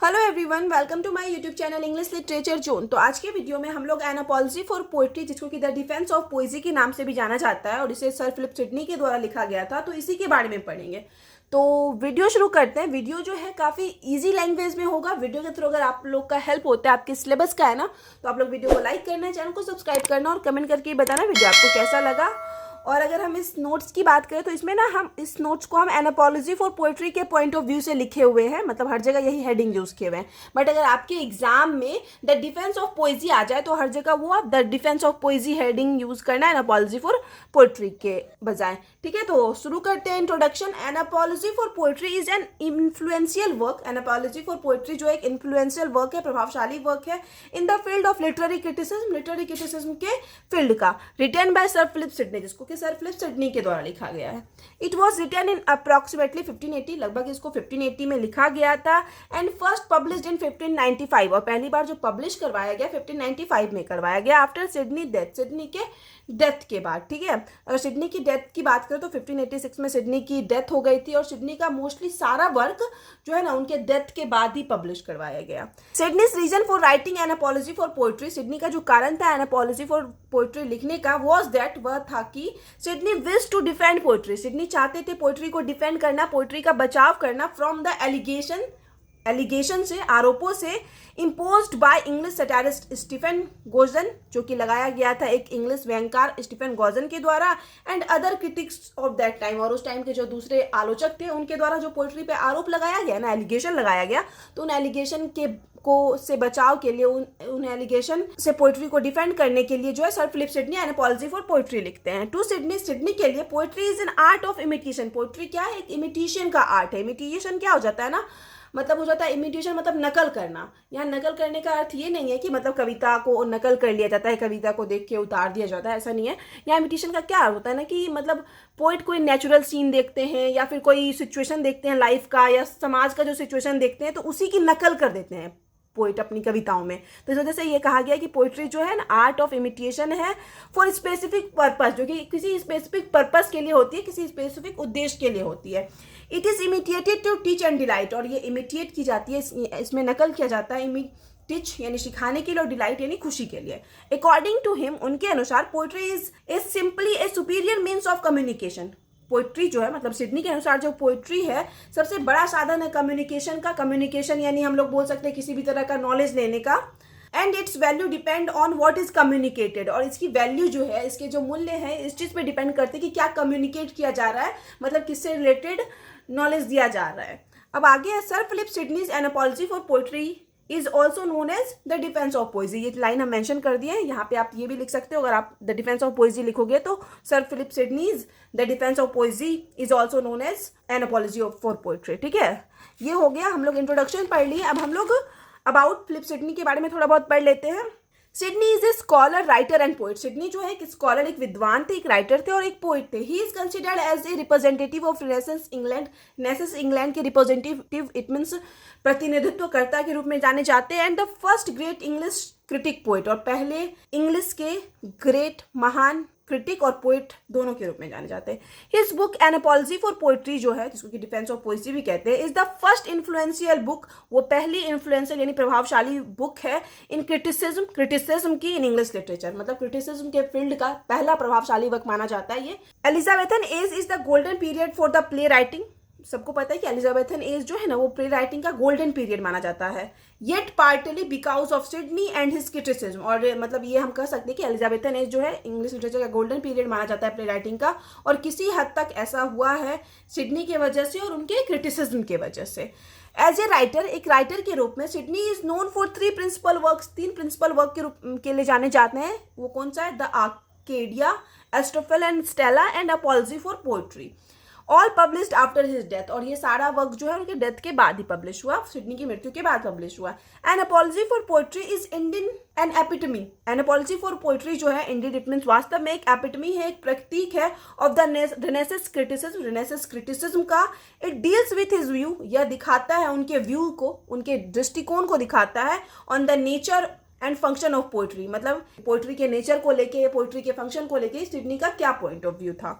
Hello everyone, welcome to my YouTube channel English literature zone. तो आज के video में हम लोग एन अपॉलजी फॉर पोइट्री, जिसको कि द डिफेंस ऑफ पोइजी के नाम से भी जाना जाता है और इसे सर फिलिप सिडनी के द्वारा लिखा गया था, तो इसी के बारे में पढ़ेंगे। तो वीडियो शुरू करते हैं। वीडियो जो है काफ़ी इजी लैंग्वेज में होगा। वीडियो के थ्रू अगर आप लोग का हेल्प होता है, आपके सिलेबस का है ना, तो आप लोग वीडियो को लाइक करना, चैनल को सब्सक्राइब करना और कमेंट करके बताना वीडियो आपको कैसा लगा। और अगर हम इस नोट्स की बात करें तो इसमें ना हम इस नोट्स को हम एन अपॉलजी फॉर पोइट्री के पॉइंट ऑफ व्यू से लिखे हुए हैं, मतलब हर जगह यही हेडिंग यूज किए हुए हैं। बट अगर आपके एग्जाम में द डिफेंस ऑफ पोइजी आ जाए तो हर जगह वो आप the defence of poesy heading use करना एन अपॉलजी फॉर पोइट्री के बजाय। ठीक है, तो शुरू करते हैं। Introduction. An apology for poetry is an influential work. An apology for poetry जो एक इन्फ्लुएंशियल वर्क है, प्रभावशाली वर्क है in the field of literary criticism के फील्ड का, written by sir Philip Sidney, जिसको कि सर फिलिप सिडनी के द्वारा लिखा गया है। It was written in approximately 1580, लगभग इसको 1580 में लिखा गया था। एंड फर्स्ट पब्लिश्ड इन 1595, और पहली बार जो पब्लिश करवाया गया 1595 में करवाया गया, आफ्टर सिडनी डेथ, सिडनी के डेथ के बाद। ठीक है, अगर सिडनी की डेथ की बात करें तो 1586 में सिडनी की डेथ हो गई थी और सिडनी का मोस्टली सारा वर्क जो है ना उनके डेथ के बाद ही पब्लिश करवाया गया। Sidney's reason for writing an apology for poetry, Sidney का जो कारण था एन अपॉलजी फॉर पोइट्री लिखने का, वॉज दैट, वह था कि Sidney wish to defend poetry, Sidney चाहते थे पोइट्री को डिफेंड करना, पोइट्री का बचाव करना फ्रॉम द एलिगेशन से, आरोपों से, इम्पोज्ड बाय इंग्लिश सटारिस्ट स्टीफन गोजन, जो कि लगाया गया था एक इंग्लिश व्यंगकार स्टीफन गोजन के द्वारा, and other critics of that time, और उस टाइम के जो दूसरे आलोचक थे उनके द्वारा जो पोइट्री पे आरोप लगाया गया ना, एलिगेशन लगाया गया, तो उन एलिगेशन के से बचाव के लिए, उन एलिगेशन से पोइट्री को डिफेंड करने के लिए जो है sir Philip Sidney an apology for poetry लिखते हैं। टू सिडनी, सिडनी के लिए poetry is an art of imitation, poetry क्या है, एक इमिटेशन का आर्ट है। इमिटेशन क्या हो जाता है ना, मतलब हो जाता है इमिटेशन मतलब नकल करना। यहाँ नकल करने का अर्थ ये नहीं है कि मतलब कविता को नकल कर लिया जाता है, कविता को देख के उतार दिया जाता है, ऐसा नहीं है। यहाँ इमिटेशन का क्या अर्थ होता है ना कि मतलब पोइट कोई नेचुरल सीन देखते हैं या फिर कोई सिचुएशन देखते हैं लाइफ का या समाज का जो सिचुएशन देखते हैं, तो उसी की नकल कर देते हैं पोइट अपनी कविताओं में। तो इस वजह से ये कहा गया कि पोइट्री जो है ना आर्ट ऑफ इमिटेशन है फॉर स्पेसिफिक पर्पस, जो कि किसी स्पेसिफिक पर्पस के लिए होती है, किसी स्पेसिफिक उद्देश्य के लिए होती है। It is imitated to teach and delight, और ये इमिटेट की जाती है, इसमें नकल किया जाता है, टीच यानी सिखाने के लिए और डिलाइट यानी खुशी के लिए। अकॉर्डिंग टू हिम, उनके अनुसार poetry is simply A superior means of communication. Poetry जो है, मतलब सिडनी के अनुसार जो पोइट्री है सबसे बड़ा साधन है कम्युनिकेशन का। कम्युनिकेशन यानी हम लोग बोल सकते हैं किसी भी तरह का नॉलेज लेने का। And it's value depend on what is communicated, और इसकी वैल्यू जो है, इसके जो मूल्य है इस चीज़ पे डिपेंड करते हैं कि क्या कम्युनिकेट किया जा रहा है, मतलब किससे रिलेटेड नॉलेज दिया जा रहा है। अब आगे है sir Philip Sidney's an apology for poetry is also known as the defence of poesy. ये लाइन हम मेंशन कर दिए हैं, यहाँ पे आप ये भी लिख सकते हो। अगर आप द डिफेंस ऑफ पोइजी लिखोगे तो sir Philip Sidney's the defence of poesy is also known as an apology for poetry. ठीक है, ये हो गया, हम लोग इंट्रोडक्शन पढ़ लिए। अब हम लोग अबाउट फिलिप सिडनी के बारे में थोड़ा बहुत पढ़ लेते हैं। Sydney is a scholar, writer and poet. Sydney जो है एक स्कॉलर, एक विद्वान थे, एक राइटर थे और एक पोइट थे। He is considered as a representative of renaissance England. Renaissance England के रिप्रेजेंटेटिव, इट मीन्स प्रतिनिधित्वकर्ता के रूप में जाने जाते हैं। And the first great English critic poet, और पहले इंग्लिश के ग्रेट महान क्रिटिक और पोइट दोनों के रूप में जाने जाते हैं। His book an apology for poetry जो है, जिसको कि डिफेंस ऑफ पोइट्री भी कहते हैं, is the first influential book, वो पहली इन्फ्लुएंशियल यानी प्रभावशाली बुक है इन क्रिटिसिज्म की इन इंग्लिश लिटरेचर, मतलब क्रिटिसिज्म के फील्ड का पहला प्रभावशाली वर्क माना जाता है ये। Elizabethan age is the golden period for the play writing. सबको पता है कि एलिजाबेथन एज जो है ना वो प्ले राइटिंग का गोल्डन पीरियड माना जाता है। Yet partly because of Sydney and his criticism, और मतलब ये हम कह सकते हैं कि एलिजाबेथन एज जो है इंग्लिश लिटरेचर का गोल्डन पीरियड माना जाता है प्ले राइटिंग का, और किसी हद तक ऐसा हुआ है सिडनी के वजह से और उनके क्रिटिसिज्म के वजह से। एज ए राइटर, एक राइटर के रूप में Sidney is known for three principal works, तीन प्रिंसिपल वर्क के रूप के लिए जाने जाते हैं। वो कौन सा है? The Arcadia, एस्ट्रोफेल and Stella and apology for poetry, all published after his death, और ये सारा वर्क जो है उनके डेथ के बाद ही पब्लिश हुआ, सिडनी की मृत्यु के बाद पब्लिश हुआ। An apology for poetry is Indian an epitome, an apology for poetry जो है इंडियन, इट मीन्स वास्तव में एक एपिटमी है, एक प्रतीक है of the renaissance criticism, renaissance criticism का। It deals with his view, यह दिखाता है उनके व्यू को, उनके दृष्टिकोण को दिखाता है on the nature and function of poetry, मतलब पोइट्री के नेचर को लेके, पोइट्री के फंक्शन को लेके सिडनी का क्या पॉइंट ऑफ व्यू था।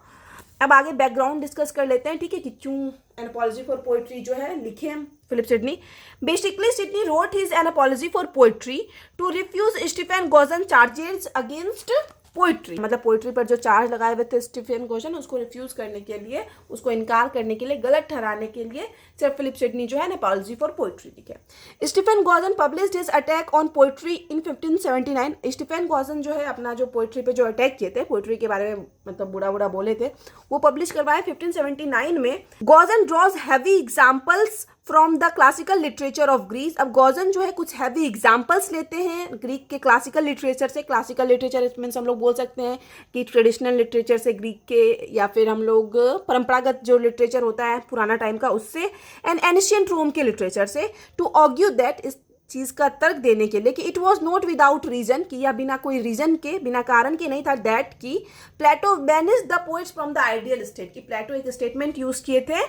अब आगे बैकग्राउंड डिस्कस कर लेते हैं, ठीक है, कि क्यों एन अपॉलजी फॉर पोइट्री जो है लिखे हैं Philip Sidney. Basically Sidney wrote his an apology for poetry to refuse Stephen Gosson charges against poetry, मतलब पोइट्री पर जो चार्ज लगाए हुए थे स्टीफन गॉजन, उसको रिफ्यूज करने के लिए, उसको इनकार करने के लिए, गलत ठहराने के लिए सिर्फ फिलिप सिडनी जो है एन अपॉलजी फॉर पोइट्री लिखे। Stephen Gosson published his attack on poetry in 1579। Stephen Gosson जो है अपना जो पोइट्री पे जो अटैक किए थे, पोइट्री के बारे में मतलब बुरा बुरा बोले थे, वो पब्लिश करवाए 1579 में। Gosson draws heavy examples from the classical literature of Greece. अब गॉजन जो है कुछ हैवी एग्जाम्पल्स लेते हैं ग्रीक के क्लासिकल लिटरेचर से। क्लासिकल लिटरेचर मीन्स हम लोग बोल सकते हैं कि ट्रेडिशनल लिटरेचर से, ग्रीक के, या फिर हम लोग परंपरागत जो लिटरेचर होता है पुराना टाइम का उससे, एंड एंशिएंट रोम के लिटरेचर से, टू आर्ग्यू दैट, इस चीज़ का तर्क देने के लिए कि it was not without reason, कि यह बिना कोई रीजन के, बिना कारण के नहीं था, दैट की Plato banish the poets from the ideal state, कि प्लेटो एक स्टेटमेंट यूज किए थे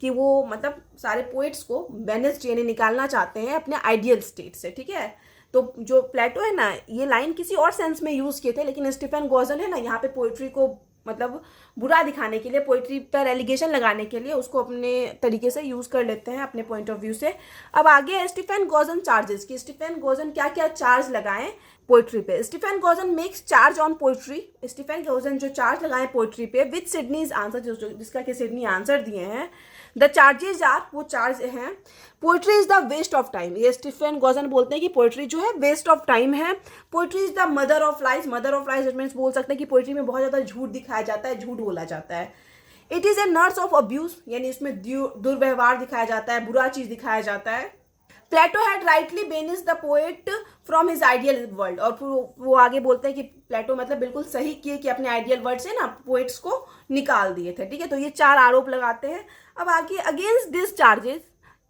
कि वो मतलब सारे पोइट्स को बैनिश यानी निकालना चाहते हैं अपने आइडियल स्टेट से, ठीक है। तो जो प्लेटो है ना, ये लाइन किसी और सेंस में यूज किए थे, लेकिन स्टीफन गॉजन है ना यहाँ पे पोइट्री को मतलब बुरा दिखाने के लिए, पोइट्री पर एलिगेशन लगाने के लिए उसको अपने तरीके से यूज कर लेते हैं अपने पॉइंट ऑफ व्यू से। अब आगे स्टीफन गॉजन चार्जेस, कि स्टीफन गॉजन क्या क्या चार्ज लगाएं पोइट्री पे। Stephen Gosson makes charge on poetry, Stephen Gosson जो चार्ज लगाए पोइट्री पे विद सिडनीज आंसर, जिसका कि सिडनी आंसर दिए हैं। द चार्जेज आर, वो चार्ज हैं, poetry is the waste of time, ये स्टीफन गॉजन बोलते हैं कि पोइट्री जो है वेस्ट ऑफ टाइम है। Poetry is the mother of lies, mother of lies means बोल सकते हैं कि पोइट्री में बहुत ज़्यादा झूठ दिखाया जाता है, झूठ बोला जाता है। It is a nurse of abuse, यानी इसमें दुर्व्यवहार दिखाया जाता है, बुरा चीज़ दिखाया जाता है। Plato had rightly banish the poet from his ideal world, और फिर वो आगे बोलते हैं कि प्लेटो मतलब बिल्कुल सही किए कि अपने आइडियल वर्ल्ड से ना पोएट्स को निकाल दिए थे, ठीक है। तो ये 4 आरोप लगाते हैं। अब आगे against this charges,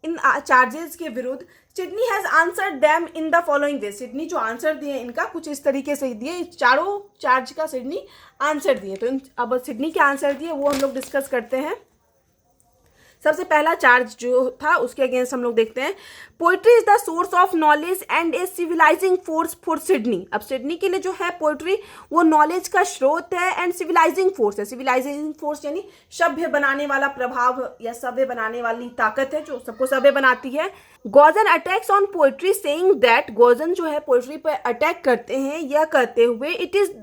in charges के विरुद्ध Sydney has answered them in the following way, Sydney जो आंसर दिए इनका कुछ इस तरीके से दिए, चारों चार्ज का सिडनी आंसर दिए। तो अब सिडनी के आंसर दिए वो हम लोग डिस्कस करते हैं। सबसे पहला चार्ज जो था उसके अगेंस्ट हम लोग देखते हैं, poetry is the source of knowledge and A civilising force for Sydney. अब सिडनी के लिए जो है पोइट्री वो नॉलेज का स्रोत है एंड सिविलाइजिंग फोर्स है। सिविलाइजिंग फोर्स यानी सभ्य बनाने वाला प्रभाव या सभ्य बनाने वाली ताकत है जो सबको सभ्य बनाती है। Gaussian attacks on poetry saying that, Gaussian जो है पोइट्री पर अटैक करते हैं यह कहते हुए it is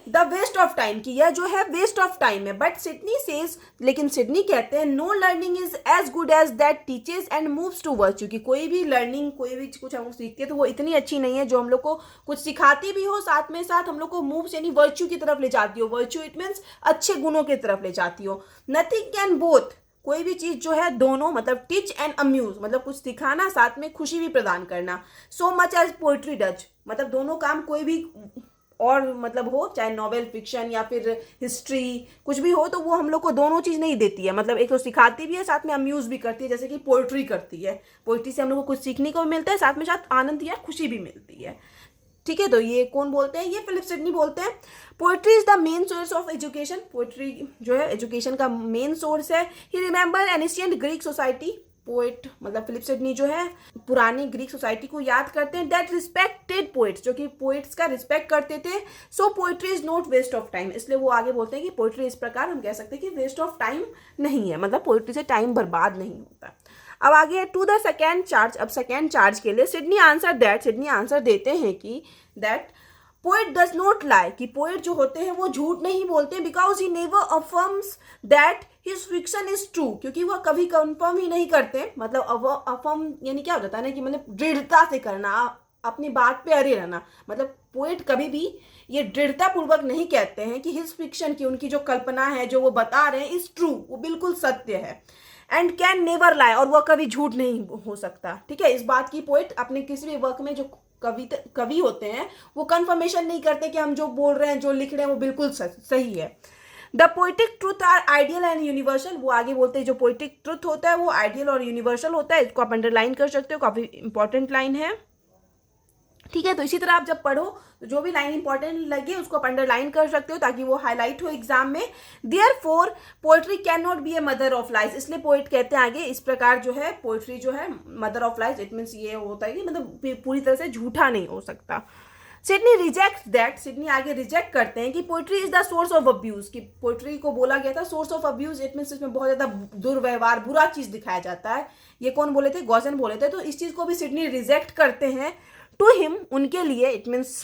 the waste of time, की यह जो है वेस्ट ऑफ टाइम है। बट सिडनी सेज, लेकिन सिडनी कहते हैं no learning is as good as that teaches and moves to virtue, कि कोई भी लर्निंग, कोई भी कुछ हम सीखते हैं तो वो इतनी अच्छी नहीं है जो हम लोग को कुछ सिखाती भी हो, साथ में साथ हम लोग को मूव्स यानी वर्च्यू की तरफ ले जाती हो। वर्च्यू इट मीन्स अच्छे गुणों की तरफ ले जाती हो। नथिंग कैन बोथ, कोई भी चीज जो है दोनों, मतलब टीच एंड अम्यूज, मतलब कुछ सिखाना साथ में खुशी भी प्रदान करना। So much as poetry does, मतलब दोनों काम कोई भी और मतलब हो, चाहे नॉवेल, फिक्शन या फिर हिस्ट्री कुछ भी हो, तो वो हम लोग को दोनों चीज़ नहीं देती है। मतलब एक तो सिखाती भी है, साथ में अम्यूज भी करती है, जैसे कि पोइट्री करती है। पोइट्री से हम लोग को कुछ सीखने को मिलता है, साथ में साथ आनंद या खुशी भी मिलती है, ठीक है। तो ये कौन बोलते हैं? ये फिलिप सिडनी बोलते हैं। Poetry is the main source of education, poetry जो है एजुकेशन का मेन सोर्स है। He remember ancient Greek society, poet मतलब फिलिप सिडनी जो है पुरानी ग्रीक सोसाइटी को याद करते हैं, दैट रिस्पेक्टेड पोएट्स, जो कि पोएट्स का रिस्पेक्ट करते थे। So poetry is not waste of time, इसलिए वो आगे बोलते हैं कि पोइट्री इस प्रकार हम कह सकते हैं कि वेस्ट ऑफ टाइम नहीं है, मतलब पोइट्री से टाइम बर्बाद नहीं होता। अब आगे टू द सेकेंड चार्ज, अब सेकेंड चार्ज के लिए Sidney answer that, Sidney answer देते हैं कि that poet does not lie, कि पोएट जो होते हैं वो झूठ नहीं बोलते, because he never affirms that his fiction is true, क्योंकि वह कभी कंफर्म ही नहीं करते। मतलब अफर्म यानी क्या हो जाता है ना, कि मतलब दृढ़ता से करना, अपनी बात पे अड़े रहना। मतलब पोएट कभी भी ये दृढ़ता पूर्वक नहीं कहते हैं कि हिज फिक्शन की, उनकी जो कल्पना है, जो वो बता रहे हैं, इज ट्रू, वो बिल्कुल सत्य है। एंड कैन नेवर लाई, और वह कभी झूठ नहीं हो सकता, ठीक है। इस बात की पोएट अपने किसी भी वर्क में जो कवि होते हैं वो कंफर्मेशन नहीं करते कि हम जो बोल रहे हैं, जो लिख रहे हैं वो बिल्कुल सही है। The poetic truth are ideal and universal, वो आगे बोलते हैं जो पोइटिक ट्रुथ होता है वो आइडियल और यूनिवर्सल होता है। इसको आप अंडरलाइन कर सकते हो, काफी इंपॉर्टेंट लाइन है, ठीक है। तो इसी तरह आप जब पढ़ो तो जो भी लाइन इंपॉर्टेंट लगे उसको आप अंडरलाइन कर सकते हो ताकि वो हाईलाइट हो एग्जाम में। Therefore poetry can not be a mother of lies, इसलिए पोएट कहते हैं आगे इस प्रकार जो है पोएट्री जो है mother of lies, it means ये होता है कि मतलब पूरी तरह से झूठा नहीं हो सकता। सिडनी रिजेक्ट दैट, सिडनी आगे रिजेक्ट करते हैं कि poetry is the source of abuse, कि पोइट्री को बोला गया था source of abuse, it means इसमें बहुत ज़्यादा दुर्व्यवहार, बुरा चीज़ दिखाया जाता है। ये कौन बोले थे? गॉजन बोले थे। तो इस चीज़ को भी सिडनी रिजेक्ट करते हैं। टू हिम, उनके लिए, इट मीन्स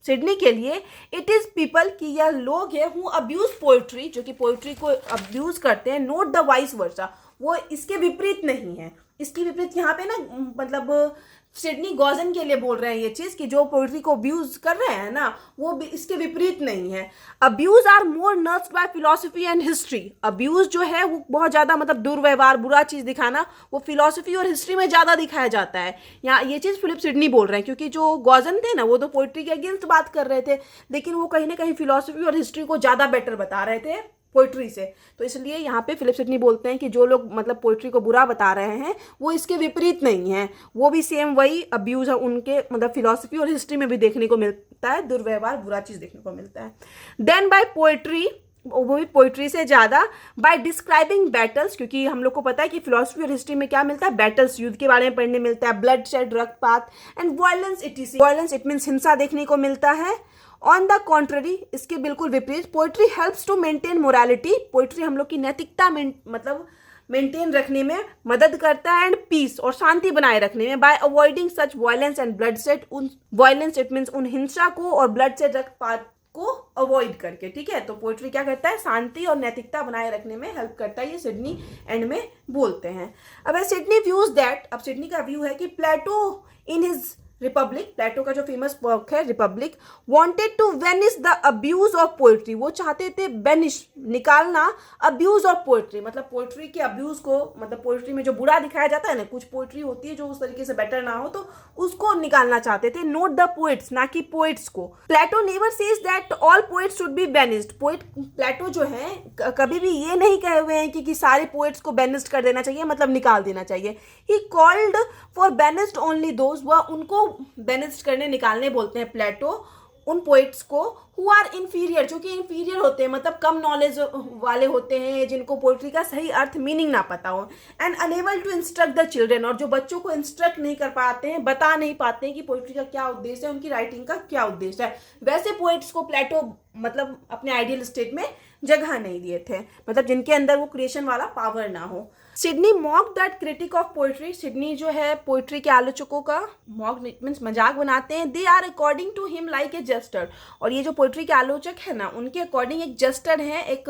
सिडनी के लिए, इट इज़ पीपल, कि यह लोग हैं हु अब्यूज पोइट्री, जो कि पोइट्री को अब्यूज करते हैं, नोट द वाइस वर्सा, वो इसके विपरीत नहीं है। इसके विपरीत यहाँ पे ना मतलब सिडनी गॉजन के लिए बोल रहे हैं ये चीज़, कि जो पोइट्री को अब्यूज कर रहे हैं ना वो भी इसके विपरीत नहीं है। Abuse are more nursed by philosophy and history, abuse जो है वो बहुत ज़्यादा मतलब दुर्व्यवहार, बुरा चीज़ दिखाना, वो फिलोसफी और हिस्ट्री में ज़्यादा दिखाया जाता है। यहाँ ये चीज़ फिलिप सिडनी बोल रहे हैं, क्योंकि जो गॉजन थे ना वो तो पोइट्री के अगेंस्ट बात कर रहे थे, लेकिन वो कहीं ना कहीं फिलोसफी और हिस्ट्री को ज़्यादा बेटर बता रहे थे पोइट्री से। तो इसलिए यहाँ पे फिलिप सिडनी बोलते हैं कि जो लोग मतलब पोइट्री को बुरा बता रहे हैं वो इसके विपरीत नहीं है, वो भी सेम वही अब्यूज है उनके मतलब फिलॉसफी और हिस्ट्री में भी देखने को मिलता है, दुर्व्यवहार, बुरा चीज़ देखने को मिलता है। देन बाय पोइट्री, वो भी पोइट्री से ज़्यादा, बाय डिस्क्राइबिंग बैटल्स, क्योंकि हम लोग को पता है कि फिलोसफी और हिस्ट्री में क्या मिलता है? बैटल्स, युद्ध के बारे में पढ़ने मिलता है, ब्लड शेड, रक्तपात, and violence, violence it means हिंसा देखने को मिलता है। ऑन द कॉन्ट्ररी, इसके बिल्कुल विपरीत, poetry helps to maintain morality, poetry हम लोग की नैतिकता मतलब मेंटेन रखने में मदद करता है, एंड पीस, और शांति बनाए रखने में, bye avoiding such violence and bloodshed, उन वायलेंस इट मीन्स उन हिंसा को और ब्लडशेड, रक्तपात को अवॉइड करके। ठीक है, तो पोइट्री क्या करता है? शांति और नैतिकता बनाए रखने में हेल्प करता है, ये सिडनी एंड में बोलते हैं। अब सिडनी व्यूज दैट, अब सिडनी का व्यू है कि Plato in his Republic, Plato का जो फेमस वर्क है Republic, wanted to vanish the abuse of poetry, वो चाहते थे बेनिश, निकालना, अब्यूज ऑफ पोइट्री, मतलब पोइट्री के अब्यूज को, मतलब पोइट्री में जो बुरा दिखाया जाता है ना, कुछ पोइट्री होती है जो उस तरीके से बेटर ना हो, तो उसको निकालना चाहते थे, नोट द पोइट्स, ना कि पोइट्स को। Plato never says that all poets should be banished, Plato जो है कभी भी ये नहीं कहे हुए हैं कि सारे पोइट्स को बेनिस्ड कर देना चाहिए, मतलब निकाल देना चाहिए। He called for banished only those, वह उनको बेनिस्ड करने, निकालने बोलते हैं प्लेटो उन पोइट्स को हु आर इन्फीरियर, जो कि इन्फीरियर होते हैं, मतलब कम नॉलेज वाले होते हैं, जिनको पोइट्री का सही अर्थ मीनिंग ना पता हो, and unable to instruct the children, और जो बच्चों को इंस्ट्रक्ट नहीं कर पाते हैं, बता नहीं पाते हैं कि पोइट्री का क्या उद्देश्य है, उनकी राइटिंग का क्या उद्देश्य है, वैसे पोइट्स को प्लेटो मतलब अपने आइडियल स्टेट में जगह नहीं दिए थे, मतलब जिनके अंदर वो क्रिएशन वाला पावर ना हो। Sydney mock that critic of poetry, Sidney जो है पोइट्री के आलोचकों का मॉक मीन्स मजाक बनाते हैं। They are according to him like a jester, और ये जो पोइट्री के आलोचक है ना उनके अकॉर्डिंग एक जस्टर है, एक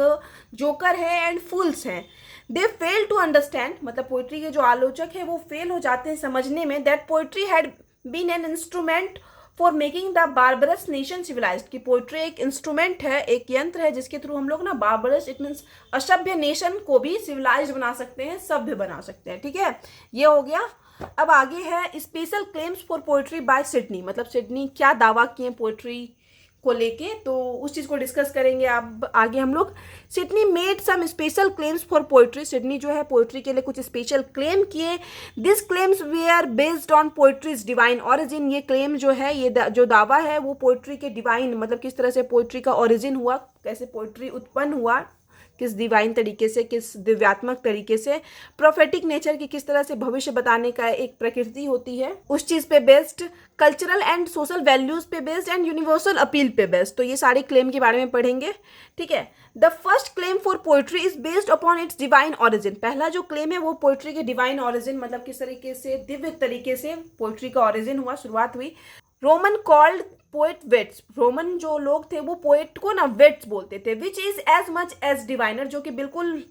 जोकर है, एंड फूल्स हैं। दे फेल टू अंडरस्टैंड, मतलब पोइट्री के जो आलोचक है वो फेल हो जाते हैं समझने में, that poetry had been an instrument for making the barbarous nation civilised, की पोइट्री एक इंस्ट्रूमेंट है, एक यंत्र है जिसके थ्रू हम लोग ना बार्बरस इट मीन्स असभ्य नेशन को भी सिविलाइज्ड बना सकते हैं, सभ्य बना सकते हैं। ठीक है, ये हो गया। अब आगे है special claims for poetry by Sidney, मतलब सिडनी क्या दावा किए पोइट्री को लेके, तो उस चीज़ को डिस्कस करेंगे अब आगे हम लोग। Sidney made some special claims for poetry, Sidney जो है पोइट्री के लिए कुछ स्पेशल क्लेम किए। This claims were based on poetry's divine origin, ये क्लेम जो है, ये जो दावा है वो पोइट्री के डिवाइन, मतलब किस तरह से पोइट्री का ओरिजिन हुआ, कैसे पोइट्री उत्पन्न हुआ, किस डिवाइन तरीके से, किस दिव्यात्मक तरीके से, प्रोफेटिक नेचर की किस तरह से भविष्य बताने का एक प्रकृति होती है, उस चीज़ पे based, cultural and social values पे बेस्ड, एंड यूनिवर्सल अपील पे बेस्ड। तो ये सारे क्लेम के बारे में पढ़ेंगे। ठीक है, the first claim for poetry is based upon its divine origin, पहला जो क्लेम है वो पोइट्री के डिवाइन ऑरिजिन, मतलब किस तरीके से दिव्य तरीके से पोइट्री का ऑरिजिन हुआ, शुरुआत हुई। Roman called poet vates, Roman जो लोग थे वो पोएट को ना वेट्स बोलते थे, which is as much as diviner, जो कि बिल्कुल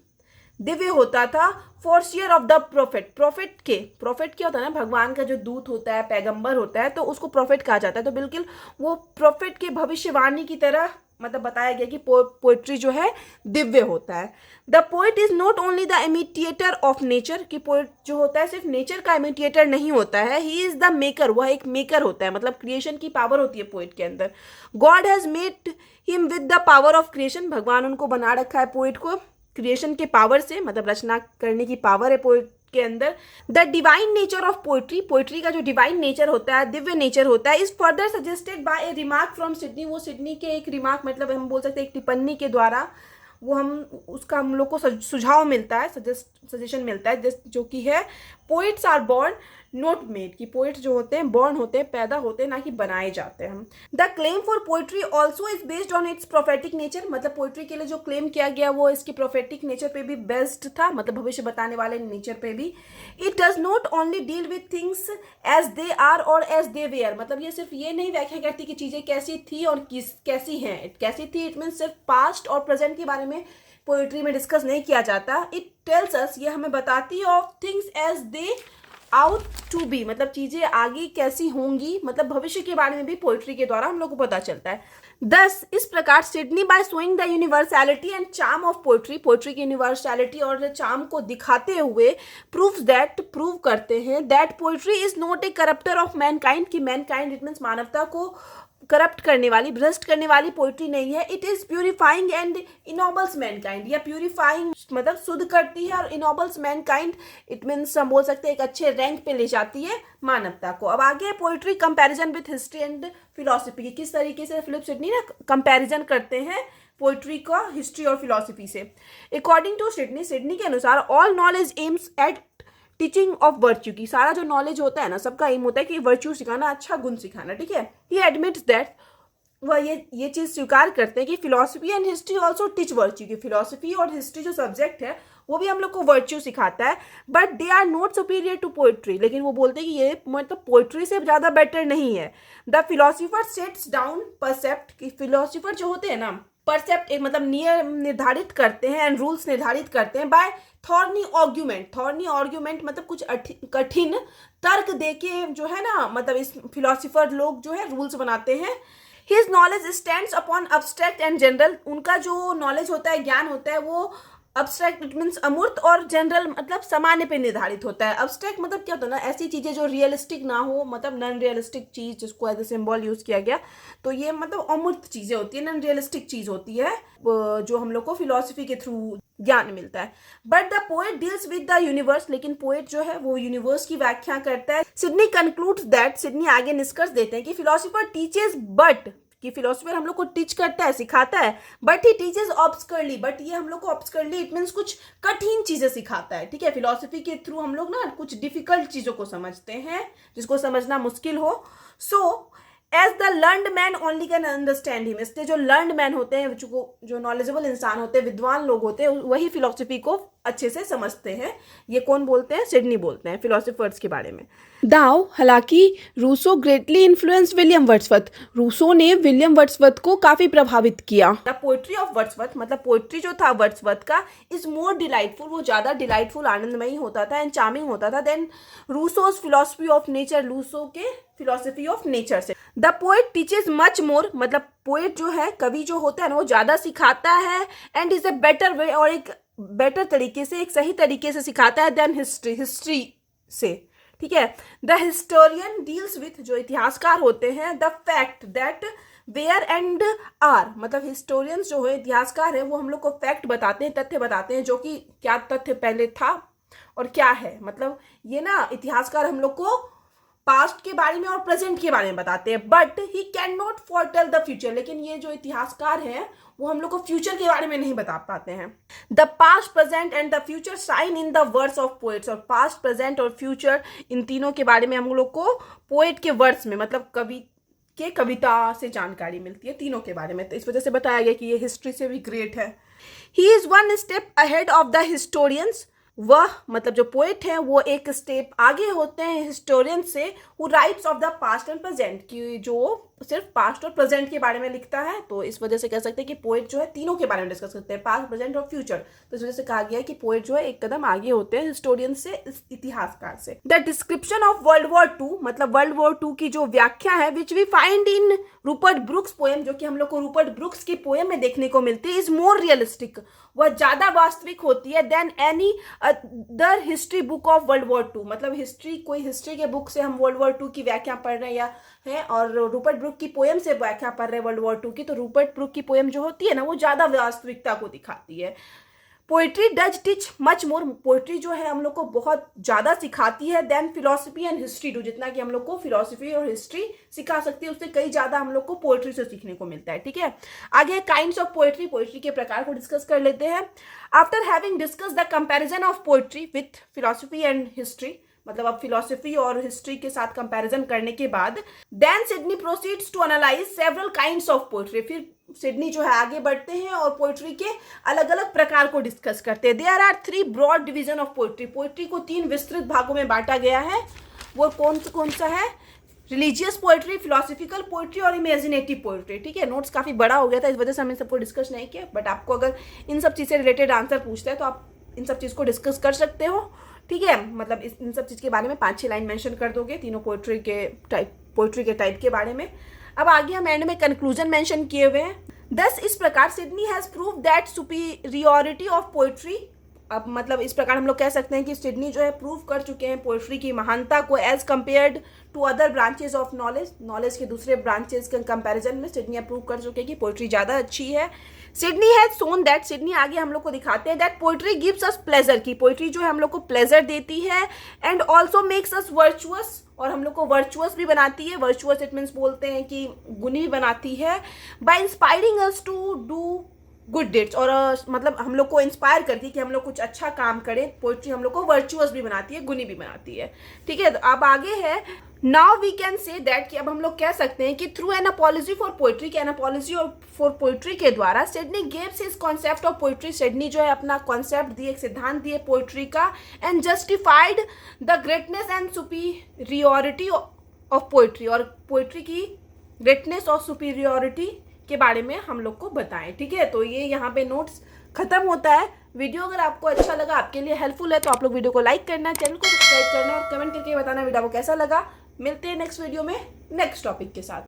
दिव्य होता था, foreseer of the prophet, prophet क्या होता है ना, भगवान का जो दूत होता है, पैगंबर होता है, तो उसको प्रोफेट कहा जाता है। तो बिल्कुल वो प्रोफेट के भविष्यवाणी की तरह मतलब बताया गया कि पोइट्री जो है दिव्य होता है। The poet is not only the imitator of nature, कि पोइट जो होता है सिर्फ नेचर का इमिटिएटर नहीं होता है, ही इज द मेकर, वह एक मेकर होता है, मतलब क्रिएशन की पावर होती है पोइट के अंदर। God has made him with the power of creation, भगवान उनको बना रखा है पोइट को क्रिएशन के पावर से, मतलब रचना करने की पावर है पोइट के अंदर। The divine nature of poetry, poetry का जो डिवाइन नेचर होता है, दिव्य नेचर होता है, is further suggested by A remark from Sydney, वो सिडनी के एक रिमार्क, मतलब हम बोल सकते हैं एक टिप्पणी के द्वारा वो हम लोग को सुझाव मिलता है, सजेशन मिलता है, जो कि है poets are born not made, कि पोइट्स जो होते हैं बॉर्न होते हैं, पैदा होते हैं, ना कि बनाए जाते हैं। The claim for poetry also is based on it's prophetic nature, मतलब पोइट्री के लिए जो क्लेम किया गया वो इसके प्रोफेटिक नेचर पे भी बेस्ड था, मतलब भविष्य बताने वाले नेचर पे भी। It does not only deal with things as they are or as they were, मतलब ये सिर्फ ये नहीं व्याख्या करती कि चीज़ें कैसी थी और कैसी हैं, कैसी थी इट मीन्स सिर्फ पास्ट और प्रेजेंट के बारे में पोइट्री में डिस्कस नहीं किया जाता। इट टेल्स अस, ये हमें बताती है of things as they ought to be, मतलब चीजें आगे कैसी होंगी, मतलब भविष्य के बारे में भी पोइट्री के द्वारा हम लोग को पता चलता है। दस इस प्रकार Sydney by showing the universality and charm of poetry, poetry की यूनिवर्सैलिटी और चार्म को दिखाते हुए प्रूव करते हैं that poetry is not a करप्टर of Mankind, कि मैनकाइंड इट मीन्स मानवता को करप्ट करने वाली, भ्रष्ट करने वाली पोइट्री नहीं है। It is purifying and ennobles mankind, या प्यूरिफाइंग मतलब शुद्ध करती है और इनोबल्स मैनकाइंड इट मीन्स हम बोल सकते हैं एक अच्छे रैंक पे ले जाती है मानवता को। अब आगे है poetry comparison with history and philosophy, किस तरीके से फिलिप सिडनी ना कंपैरिजन करते हैं पोइट्री का हिस्ट्री और फिलोसफी से। अकॉर्डिंग टू सिडनी के अनुसार all knowledge aims at teaching of virtue, की सारा जो नॉलेज होता है ना सबका एम होता है कि वर्च्यू सिखाना, अच्छा गुण सिखाना, ठीक है। ही एडमिट्स दैट, वह ये चीज़ स्वीकार करते हैं कि philosophy and history also teach virtue, की फिलोसफी और हिस्ट्री जो सब्जेक्ट है वो भी हम लोग को वर्च्यू सिखाता है, but they are not superior to poetry, लेकिन वो बोलते हैं कि ये मतलब पोइट्री से ज़्यादा बेटर नहीं है। द फिलोसफर सेट्स डाउन परसेप्ट, की फिलोसफर जो होते हैं ना परसेप्ट एक मतलब नियम निर्धारित करते हैं एंड रूल्स निर्धारित करते हैं बाय थॉर्नी आर्ग्यूमेंट मतलब कुछ कठिन तर्क देके जो है ना, मतलब इस फिलोसफर लोग जो है रूल्स बनाते हैं। His knowledge stands upon abstract and general, उनका जो नॉलेज होता है, ज्ञान होता है, वो अब्स्ट्रैक्ट इट मीन्स अमूर्त और जनरल मतलब सामान्य पे निर्धारित होता है। अब्स्ट्रैक्ट मतलब क्या होता है ना, ऐसी चीज़ें जो रियलिस्टिक ना हो, मतलब नॉन रियलिस्टिक चीज़ जिसको एज ए सिंबल यूज़ किया गया, तो ये मतलब अमूर्त चीज़ें होती है, नॉन रियलिस्टिक चीज़ होती है जो हम लोग को फिलोसफी के थ्रू ज्ञान मिलता है। But the poet deals with the universe, लेकिन पोएट जो है वो यूनिवर्स की व्याख्या करता है। सिडनी कंक्लूड्स दैट, सिडनी आगे निष्कर्ष देते हैं कि फिलोसफर टीचेस बट, कि फिलोसफर हम लोग को टीच करता है, सिखाता है, बट ही टीचेस ऑब्सकरली, बट ये हम लोग को ऑब्सकरली इट मीन्स कुछ कठिन चीजें सिखाता है, ठीक है। फिलोसफी के थ्रू हम लोग ना कुछ डिफिकल्ट चीजों को समझते हैं जिसको समझना मुश्किल हो। So as the learned man only can understand him, इसलिए जो लर्नड मैन होते हैं, जो नॉलेजेबल इंसान होते हैं, विद्वान लोग होते हैं, वही फिलोसफी को अच्छे से समझते हैं। ये कौन बोलते हैं? सिडनी बोलते हैं फिलोसफर्स के बारे में। दाओ हालांकि Rousseau greatly influence William Wordsworth, Rousseau ने विलियम वर्ड्सवर्थ को काफी प्रभावित किया। द पोएट्री ऑफ वर्ड्सवर्थ मतलब पोएट्री जो था वर्ड्सवर्थ का इज मोर डिलाइटफुल, वो ज्यादा डिलाइटफुल आनंदमयी होता था एंड चार्मिंग होता था then Rousseau's philosophy of nature, Rousseau के फिलोसफी ऑफ नेचर से। The poet teaches much more, मतलब पोएट जो है, कवि जो होता है ना, वो ज्यादा सिखाता है and is a better way, और एक बेटर तरीके से, एक सही तरीके से सिखाता है देन हिस्ट्री से, ठीक है। द हिस्टोरियन डील्स विथ, जो इतिहासकार होते हैं, the fact that were and are, मतलब हिस्टोरियंस जो है, इतिहासकार है, वो हम लोग को फैक्ट बताते हैं, तथ्य बताते हैं, जो कि क्या तथ्य पहले था और क्या है, मतलब ये ना इतिहासकार हम लोग को पास्ट के बारे में और प्रेजेंट के बारे में बताते हैं, but he can not foretell the future, लेकिन ये जो इतिहासकार हैं वो हम लोग को फ्यूचर के बारे में नहीं बता पाते हैं। The past, present and the future shine in the words of poets, और पास्ट, प्रेजेंट और फ्यूचर इन तीनों के बारे में हम लोग को पोएट के वर्ड्स में, मतलब कवि के कविता से जानकारी मिलती है तीनों के बारे में, तो इस वजह से बताया गया कि ये हिस्ट्री से भी ग्रेट है। He is one step ahead of the historians, वह मतलब जो पोएट है वो एक स्टेप आगे होते हैं हिस्टोरियन से, who rights of the past and present, की जो सिर्फ पास्ट और प्रेजेंट के बारे में लिखता है, तो इस वजह से कह सकते हैं कि पोएट जो है तीनों के बारे में डिस्कस करते हैं, पास्ट, प्रेजेंट और फ्यूचर, तो इस वजह से कहा गया है कि पोएट जो है एक कदम आगे होते हैं हिस्टोरियन से, इतिहासकार से। The description of world war 2, मतलब वर्ल्ड वॉर 2 की जो व्याख्या है, which we find in Rupert Brooke's poem, जो कि हम लोग को रूपर्ट ब्रुक्स की पोएम में देखने को मिलती है, इज मोर रियलिस्टिक, वह ज्यादा वास्तविक होती है then any other history book of world war 2, मतलब कोई हिस्ट्री के बुक से हम वर्ल्ड वॉर 2 की व्याख्या पढ़ रहे हैं या है, और रूपर्ट ब्रुक की पोएम से व्याख्या पढ़ रहे हैं वर्ल्ड वॉर 2 की, तो रूपर्ट ब्रुक की पोएम जो होती है ना वो ज्यादा वास्तविकता को दिखाती है। Poetry does teach much more, poetry जो है हम लोग को बहुत ज़्यादा सिखाती है then philosophy and history do, जितना कि हम लोग को फिलोसफी और हिस्ट्री सिखा सकती है उससे कई ज़्यादा हम लोग को पोइट्री से सीखने को मिलता है, ठीक है। आगे काइंड्स ऑफ पोइट्री, पोइट्री के प्रकार को डिस्कस कर लेते हैं। After having discuss the comparison of poetry with philosophy and history, मतलब अब फिलोसफी और हिस्ट्री के साथ कंपैरिजन करने के बाद then Sidney proceeds to analyse several kinds of poetry. फिर सिडनी जो है आगे बढ़ते हैं और पोएट्री के अलग अलग प्रकार को डिस्कस करते हैं। There are 3 broad division of poetry. Poetry को 3 विस्तृत भागों में बांटा गया है। वो कौन सा है? रिलीजियस पोएट्री, फिलोसफिकल पोएट्री और इमेजिनेटिव पोएट्री। ठीक है, नोट्स काफ़ी बड़ा हो गया था, इस वजह से हमने सबको डिस्कस नहीं किया, बट आपको अगर इन सब चीज़ से रिलेटेड आंसर पूछते हैं तो आप इन सब चीज़ को डिस्कस कर सकते हो। ठीक है, मतलब इन सब चीज़ के बारे में 5-6 लाइन मेंशन कर दोगे तीनों पोएट्री के टाइप के बारे में। अब आगे हम एंड में कंक्लूजन मेंशन किए हुए हैं। दस इस प्रकार Sydney has prove that superiority of poetry. अब मतलब इस प्रकार हम लोग कह सकते हैं कि सिडनी जो है प्रूव कर चुके हैं पोएट्री की महानता को as compared to other branches of knowledge के दूसरे ब्रांचेस के कंपैरिजन में सिडनी प्रूव कर चुके हैं कि पोएट्री ज़्यादा अच्छी है। Sidney has shown that, Sidney आगे हम लोग को दिखाते हैं that poetry gives us pleasure, की पोएट्री जो है हम लोग को प्लेजर देती है and also makes us virtuous, और हम लोग को वर्चुअस भी बनाती है। वर्चुअस इट मीन्स बोलते हैं कि गुणी भी बनाती है। By inspiring us to do good deeds, और मतलब हम लोग को इंस्पायर करती है कि हम लोग कुछ अच्छा काम करें। पोएट्री हम लोग को वर्चुअस भी बनाती है, गुणी भी बनाती है। ठीक है, तो अब आगे है now we can say that, कि अब हम लोग कह सकते हैं कि through an apology for poetry, के एनापोलॉजी फॉर पोएट्री के द्वारा Sidney gave his concept of poetry. Sidney जो है अपना कॉन्सेप्ट दिए, एक सिद्धांत दिए पोएट्री का, and justified the greatness and superiority of poetry, और पोएट्री की ग्रेटनेस और सुपीरियोरिटी के बारे में हम लोग को बताएं। ठीक है, तो ये यहाँ पे नोट्स खत्म होता है। वीडियो अगर आपको अच्छा लगा, आपके लिए हेल्पफुल है, तो आप लोग वीडियो को लाइक करना, चैनल को सब्सक्राइब करना और कमेंट करके बताना वीडियो को कैसा लगा। मिलते हैं नेक्स्ट वीडियो में नेक्स्ट टॉपिक के साथ।